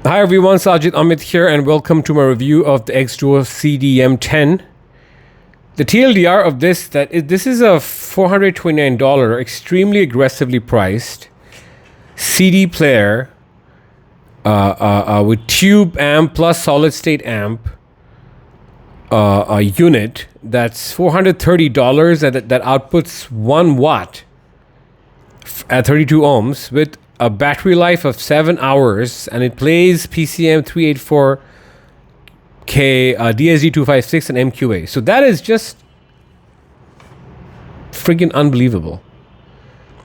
Hi everyone, Sajid Amit here and welcome to my review of the xDuoo CDM-10. The TLDR of this, this is a $429, extremely aggressively priced CD player with tube amp plus solid state amp a unit that's $430 and that outputs 1 watt at 32 ohms with a battery life of 7 hours, and it plays PCM 384K, DSD 256 and MQA. So that is just freaking unbelievable.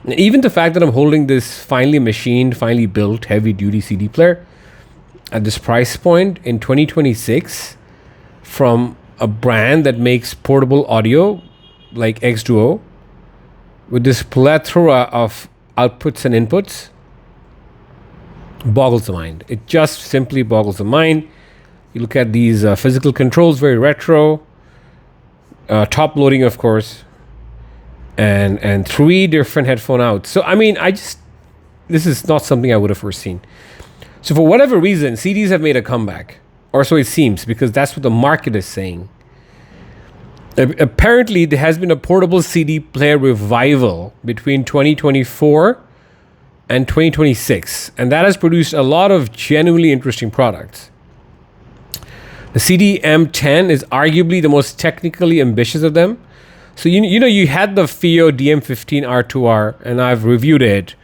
And even the fact that I'm holding this finely machined, finely built heavy duty CD player at this price point in 2026 from a brand that makes portable audio like xDuoo with this plethora of outputs and inputs boggles the mind. It just simply boggles the mind. You look at these physical controls, very retro, top loading of course, and 3 different headphone outs. So I mean, this is not something I would have foreseen. So for whatever reason, CDs have made a comeback, or so it seems, because that's what the market is saying. Apparently there has been a portable CD player revival between 2024 and 2026, and that has produced a lot of genuinely interesting products. The CDM-10 is arguably the most technically ambitious of them. So you had the FIO DM15 R2R, and I've reviewed it,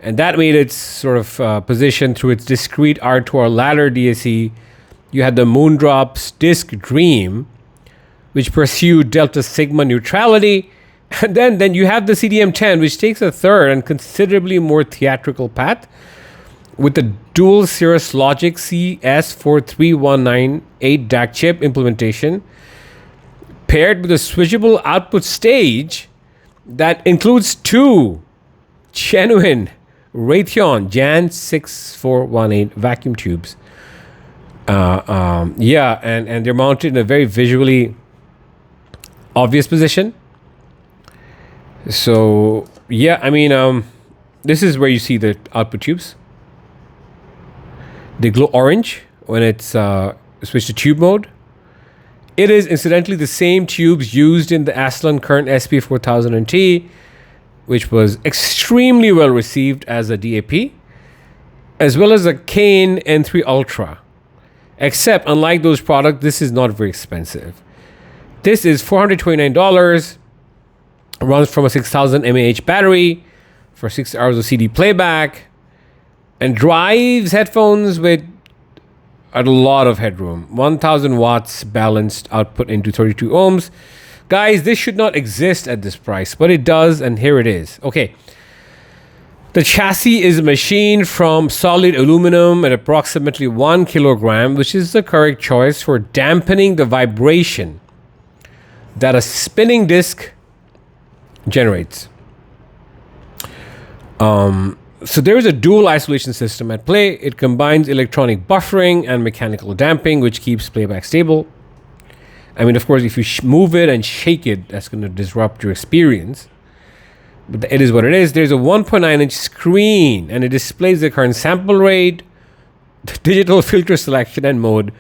and that made its sort of position through its discrete R2R ladder DSE. You had the Moondrop's Disc Dream, which pursued Delta Sigma neutrality. And then you have the CDM-10, which takes a third and considerably more theatrical path with the dual Cirrus Logic CS43198 DAC chip implementation paired with a switchable output stage that includes 2 genuine Raytheon Jan 6418 vacuum tubes. And they're mounted in a very visually obvious position. So yeah, I mean, this is where you see the output tubes. They glow orange when it's switched to tube mode. It is incidentally the same tubes used in the Aslan Current SP4000T, which was extremely well received as a DAP, as well as a Kane N3 Ultra. Except, unlike those products, this is not very expensive. This is $429. Runs from a 6000 mAh battery for 6 hours of CD playback, and drives headphones with a lot of headroom. 1000 watts balanced output into 32 ohms. Guys, this should not exist at this price, but it does, and here it is. Okay. The chassis is machined from solid aluminum at approximately 1 kilogram, which is the correct choice for dampening the vibration that a spinning disc generates. So there is a dual isolation system at play. It combines electronic buffering and mechanical damping, which keeps playback stable. I mean, of course, if you move it and shake it, that's going to disrupt your experience. But it is what it is. There's a 1.9-inch screen, and it displays the current sample rate, the digital filter selection and mode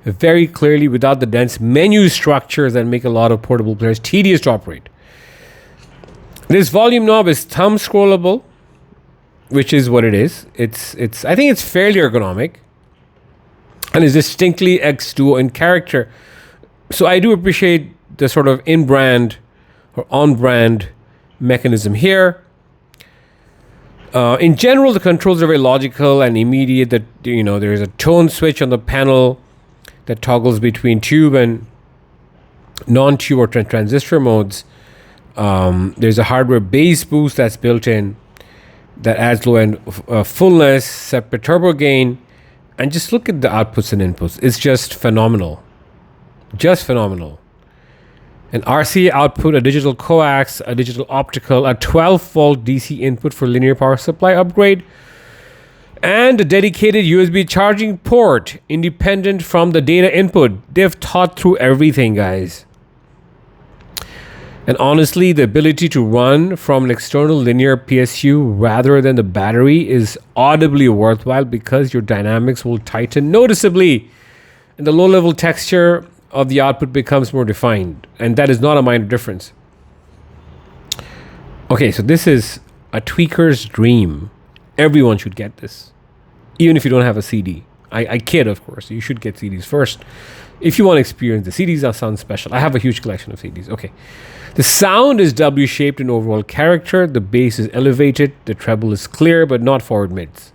very clearly without the dense menu structures that make a lot of portable players tedious to operate. This volume knob is thumb scrollable, which is what it is. It's I think it's fairly ergonomic and is distinctly xDuoo in character. So I do appreciate the sort of in-brand or on-brand mechanism here. In general, the controls are very logical and immediate. That there's a tone switch on the panel that toggles between tube and non-tube or transistor modes. There's a hardware bass boost that's built in that adds low-end fullness, separate turbo gain, and just look at the outputs and inputs. It's just phenomenal. Just phenomenal. An RCA output, a digital coax, a digital optical, a 12-volt DC input for linear power supply upgrade, and a dedicated USB charging port independent from the data input. They've thought through everything, guys. And honestly, the ability to run from an external linear PSU rather than the battery is audibly worthwhile because your dynamics will tighten noticeably and the low level texture of the output becomes more defined. And that is not a minor difference. Okay, so this is a tweaker's dream. Everyone should get this, even if you don't have a CD. I kid, of course. You should get CDs first. If you want to experience the CDs, sound special. I have a huge collection of CDs. Okay. The sound is W-shaped in overall character. The bass is elevated. The treble is clear, but not forward mids.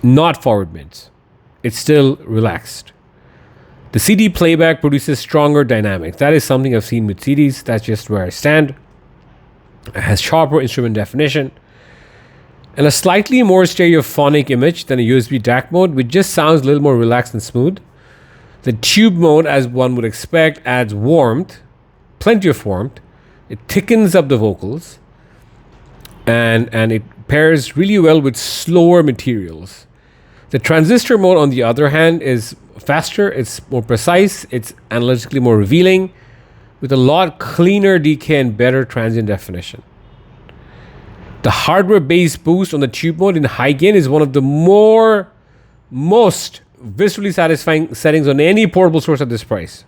Not forward mids. It's still relaxed. The CD playback produces stronger dynamics. That is something I've seen with CDs. That's just where I stand. It has sharper instrument definition and a slightly more stereophonic image than a USB DAC mode, which just sounds a little more relaxed and smooth. The tube mode, as one would expect, adds warmth, plenty of warmth. It thickens up the vocals, and it pairs really well with slower materials. The transistor mode, on the other hand, is faster, it's more precise, it's analytically more revealing, with a lot cleaner decay and better transient definition. The hardware bass boost on the tube mode in high gain is one of the most visually satisfying settings on any portable source at this price.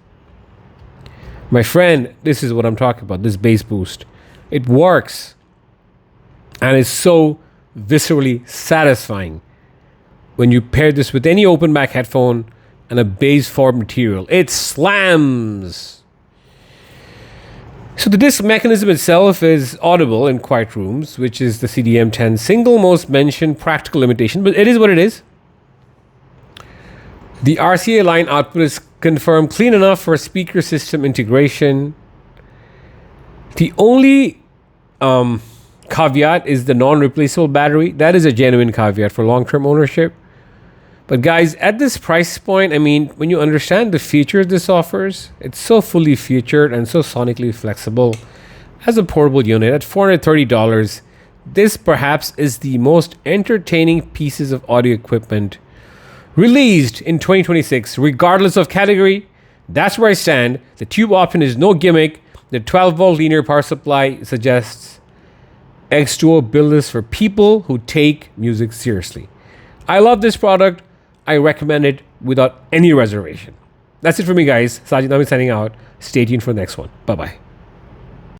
My friend, this is what I'm talking about, this bass boost. It works and is so viscerally satisfying when you pair this with any open back headphone and a bass forward material. It slams. So the disc mechanism itself is audible in quiet rooms, which is the CDM-10 single most mentioned practical limitation, but it is what it is. The RCA line output is confirmed clean enough for speaker system integration. The only caveat is the non-replaceable battery. That is a genuine caveat for long-term ownership. But guys, at this price point, I mean, when you understand the features this offers, it's so fully featured and so sonically flexible. As a portable unit at $430, this perhaps is the most entertaining pieces of audio equipment released in 2026, regardless of category. That's where I stand. The tube option is no gimmick. The 12-volt linear power supply suggests xDuoo built this for people who take music seriously. I love this product. I recommend it without any reservation. That's it for me, guys. Sajid Nami signing out. Stay tuned for the next one. Bye-bye.